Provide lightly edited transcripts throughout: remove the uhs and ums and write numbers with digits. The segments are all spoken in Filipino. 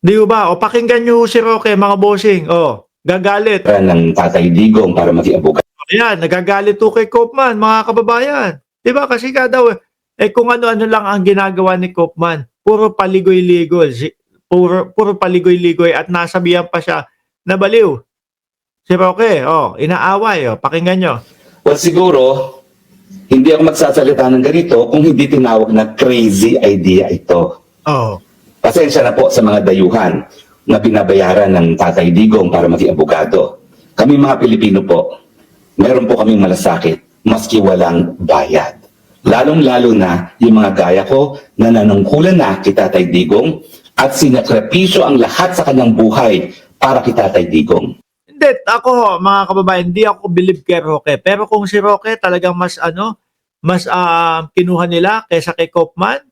Di ba? O pakinggan nyo si Roque, mga bossing. O, gagalit. ng Tatay Digong para maging abogado. Ayan, nagagalit to kay Kopman, mga kababayan. Di ba? Kasi ka daw, kung ano-ano lang ang ginagawa ni Kopman, puro paligoy-ligoy, puro paligoy-ligoy at nasabihan pa siya na baliw. Si Roque, inaaway, pakinggan nyo. Well, siguro, hindi ako magsasalita ng ganito kung hindi tinawag na crazy idea ito. Oh. Pasensya na po sa mga dayuhan na binabayaran ng Tatay Digong para maging abogado. Kami mga Pilipino po, meron po kaming malasakit maski walang bayad. Lalong-lalo na yung mga gaya ko na nanungkulan na kay Tatay Digong at sinakripisyo ang lahat sa kanyang buhay para kay Tatay Digong. Hindi, ako mga kababayan, hindi ako believe kay Roque. Pero kung si Roque talagang mas kinuha nila kaysa kay Kopman,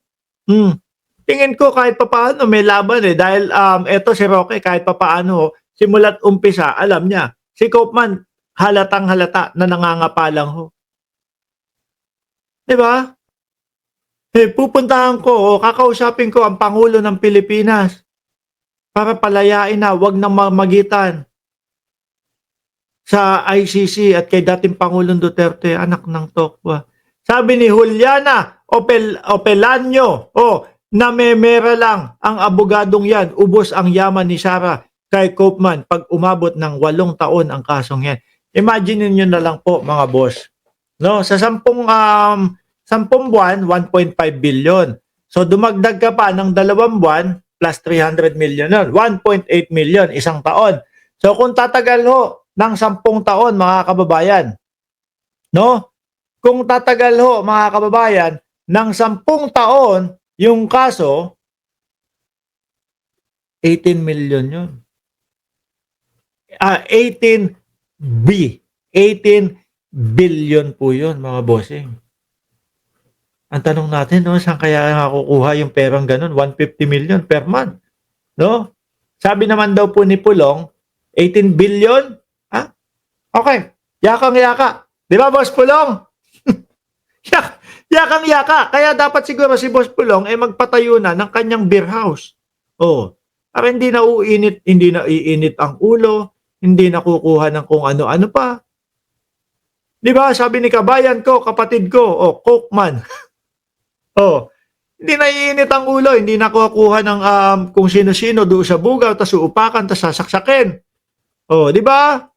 tingin ko kahit papaano may laban dahil eto si Roque kahit papaano simula't umpisa alam niya. Si Kopman halatang halata na nangangapalang ho. 'Di ba? Pupuntahan ko kakausapin ko ang Pangulo ng Pilipinas para palayain na wag nang mamagitan sa ICC at kay dating Pangulong Duterte, anak ng tokwa. Sabi ni Juliana Opelanyo, namemera lang ang abogadong yan, ubos ang yaman ni Sara kay Kopman pag umabot ng 8 taon ang kasong yan. Imagine niyo na lang po mga boss. No, sa 10 buwan, 1.5 billion. So dumagdag ka pa ng 2 buwan plus 300 million yun. 1.8 million isang taon. So kung tatagal ho ng 10 taon mga kababayan, no? Kung tatagal ho mga kababayan ng 10 taon yung kaso, 18 million yun. 18 billion po yun mga bossing. Ang tanong natin, no, saan kaya nakukuha yung perang ganun? 150 million per month. No? Sabi naman daw po ni Pulong, 18 billion? Ha? Okay. Yakang-yaka. Di ba, Boss Pulong? Yakang-yaka. Kaya dapat siguro si Boss Pulong magpatayo na ng kanyang beer house. Para hindi na iinit ang ulo, hindi nakukuha ng kung ano-ano pa. Di ba? Sabi ni kabayan ko, kapatid ko, Kopman. Hindi na iinit ang ulo, hindi nakukuha ng kung sino-sino doon sa bugaw, tas uupakan, tas sasaksakin. Di ba?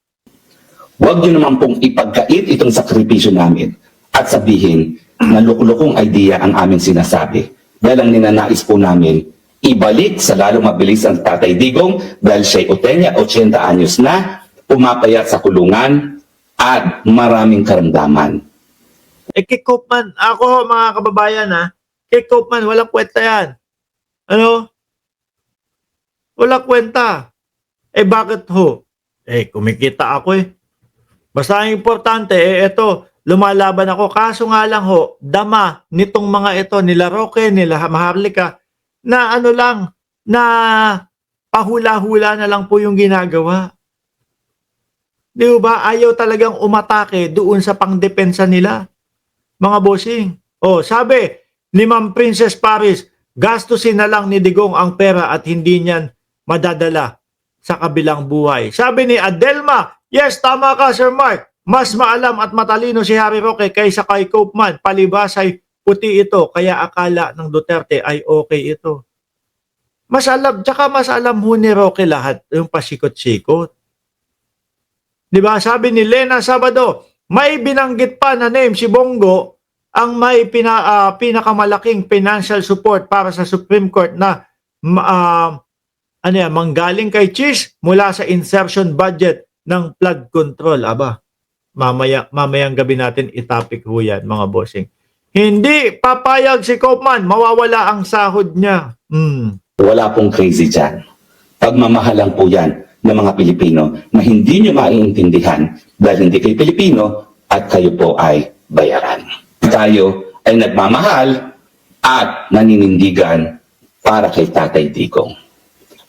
Huwag niyo naman pong ipagkait itong sakripisyo namin at sabihin na lukulukong idea ang aming sinasabi. Dahil ang ninanais po namin, ibalik sa lalong mabilis ang Tatay Digong dahil siya'y 80 anyos na, pumapayat sa kulungan at maraming karamdaman. Kay Kopman, ako mga kababayan kay Kopman, walang kwenta yan. Ano? Walang kwenta. Bakit ho? Kumikita ako Basta ang importante, eto, lumalaban ako. Kaso nga lang ho, dama nitong mga ito, nila Roque, nila Maharlika, na na pahula-hula na lang po yung ginagawa. Di ba? Ayaw talagang umatake doon sa pangdepensa nila. Mga bossing. Sabi ni Ma'am Princess Paris, gastusin na lang ni Digong ang pera at hindi niyan madadala sa kabilang buhay. Sabi ni Adelma, yes, tama ka Sir Mark. Mas maalam at matalino si Harry Roque kaysa kay Kopman. Palibas ay puti ito, kaya akala ng Duterte ay okay ito. Mas alam ho ni Roque lahat yung pasikot-sikot. Di ba? Sabi ni Lena Sabado, may binanggit pa na name si Bongo ang may pinakamalaking financial support para sa Supreme Court na manggaling kay Cheese mula sa insertion budget ng flood control. Mamayang gabi natin itapik ho yan, mga bossing. Hindi papayag si Kopman, mawawala ang sahod niya. Wala pong crazy dyan. Pagmamahal lang po yan ng mga Pilipino na hindi nyo maiintindihan dahil hindi kayo Pilipino at kayo po ay bayaran. Tayo ay nagmamahal at naninindigan para kay Tatay Digong.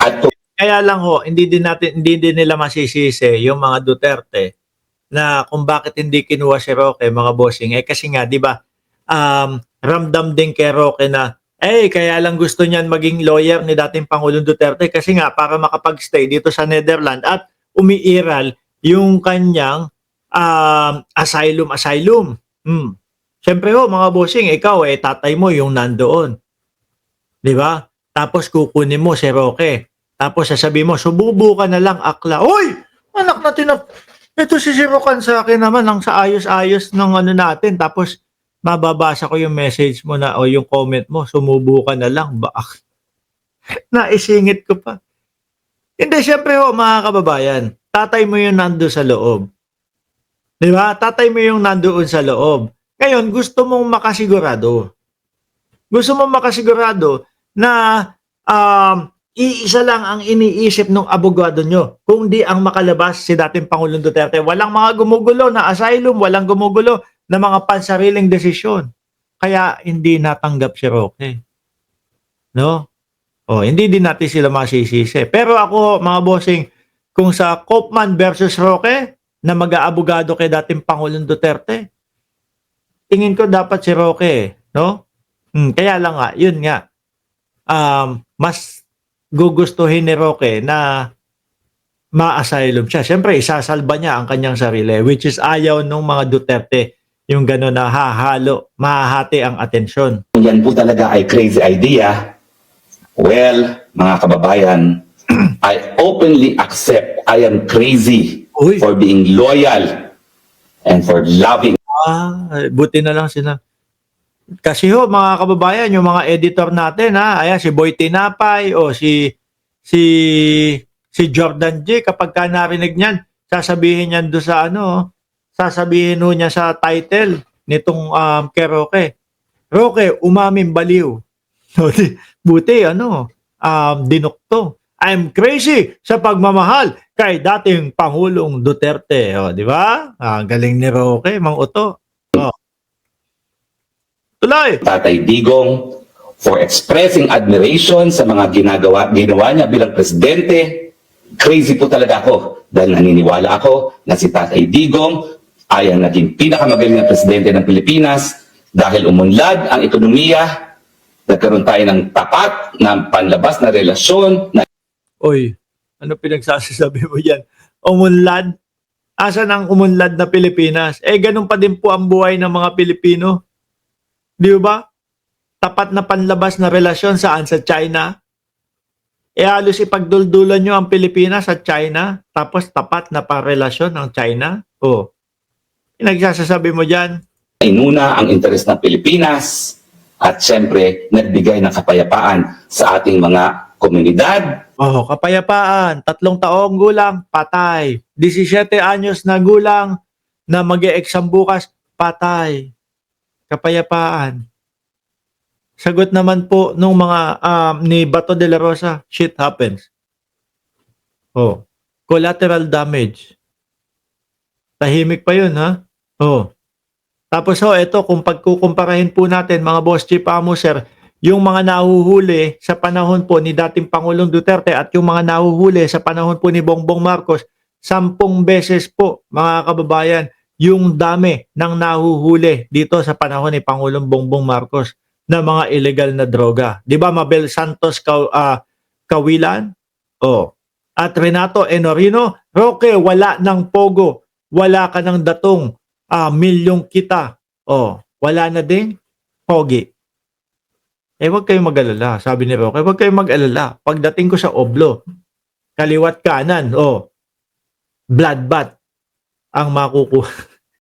At kaya lang ho, hindi din nila masisisi yung mga Duterte na kung bakit hindi kinuha si Roque, mga bossing. Kasi nga, di ba, ramdam din kay Roque na Kaya lang gusto niyan maging lawyer ni dating Pangulong Duterte kasi nga para makapag-stay dito sa Netherlands at umiiral yung kanyang asylum. Siyempre mga bossing, ikaw tatay mo yung nandoon. 'Di ba? Tapos kukunin mo si Roque. Tapos sasabihin mo, sububo ka na lang akla. Hoy! Anak na ito sisirukan sa akin naman ang sa ayos-ayos ng ano natin. Tapos mababasa ko yung message mo na o yung comment mo, sumubo ka na lang. Naisingit ko pa. Hindi, syempre mga kababayan, tatay mo yung nando sa loob. 'Di ba? Tatay mo yung nandoon sa loob. Ngayon, gusto mong makasigurado. Gusto mong makasigurado na iisa lang ang iniisip ng abogado nyo. Kung di ang makalabas si dating Pangulong Duterte. Walang mga gumugulo na asylum, walang gumugulo na mga pansariling desisyon. Kaya hindi natanggap si Roque. No? Hindi din natin sila masisisi. Pero ako, mga bossing, kung sa Koopman versus Roque, na mag-aabogado kay dating Pangulong Duterte, tingin ko dapat si Roque, no? Kaya lang nga, yun nga, mas gugustuhin ni Roque na ma-asylum siya. Siyempre, isasalba niya ang kanyang sarili, which is ayaw nung mga Duterte, yung gano'n na mahahati ang atensyon. Kung yan po talaga ay crazy idea, well, mga kababayan, I openly accept I am crazy Uy. for being loyal and for loving. Buti na lang sila. Kasi mga kababayan, yung mga editor natin, ayan, si Boy Tinapay, si Jordan J, kapag ka narinig niyan, sasabihin niyan doon sa sasabihin niya sa title nitong kay Roque. Roque, umaming baliw. Buti, dinukto. I'm crazy sa pagmamahal kay dating Pangulong Duterte. Di ba? Galing ni Roque, Mang Uto. Tuloy! Tatay Digong for expressing admiration sa mga ginawa niya bilang presidente. Crazy po talaga ako dahil naniniwala ako na si Tatay Digong ay ang naging pinakamagaling na presidente ng Pilipinas dahil umunlad ang ekonomiya, nagkaroon tayo ng tapat na panlabas na relasyon. Oy, ano pinagsasabi mo yan? Umunlad? Asan ang umunlad na Pilipinas? Ganun pa din po ang buhay ng mga Pilipino. Di ba? Tapat na panlabas na relasyon saan? Sa China? Halos ipagduldulan nyo ang Pilipinas sa China, tapos tapat na parelasyon ng China? Pinagsasabi mo dyan? Inuna ang interes ng Pilipinas at siyempre nagbigay ng kapayapaan sa ating mga komunidad. Kapayapaan. 3 taong gulang, patay. 17 anyos na gulang na mag-e-exam bukas, patay. Kapayapaan. Sagot naman po nung mga ni Bato de la Rosa, shit happens. Collateral damage. Tahimik pa yun, ha? Tapos ito, kung pagkukumparahin po natin, mga boss chief amuser, yung mga nahuhuli sa panahon po ni dating Pangulong Duterte at yung mga nahuhuli sa panahon po ni Bongbong Marcos, 10 beses po, mga kababayan, yung dami ng nahuhuli dito sa panahon ni Pangulong Bongbong Marcos na mga illegal na droga. Di ba, Mabel Santos Kawilan? At Renato Enorino, Roque, wala ng pogo, wala ka ng datong, milyong kita. Wala na ding pogi. Huwag kayong mag-alala, sabi ni Roque, huwag kayong mag-alala. Pagdating ko sa oblo, kaliwat kanan, bloodbath ang makukuha.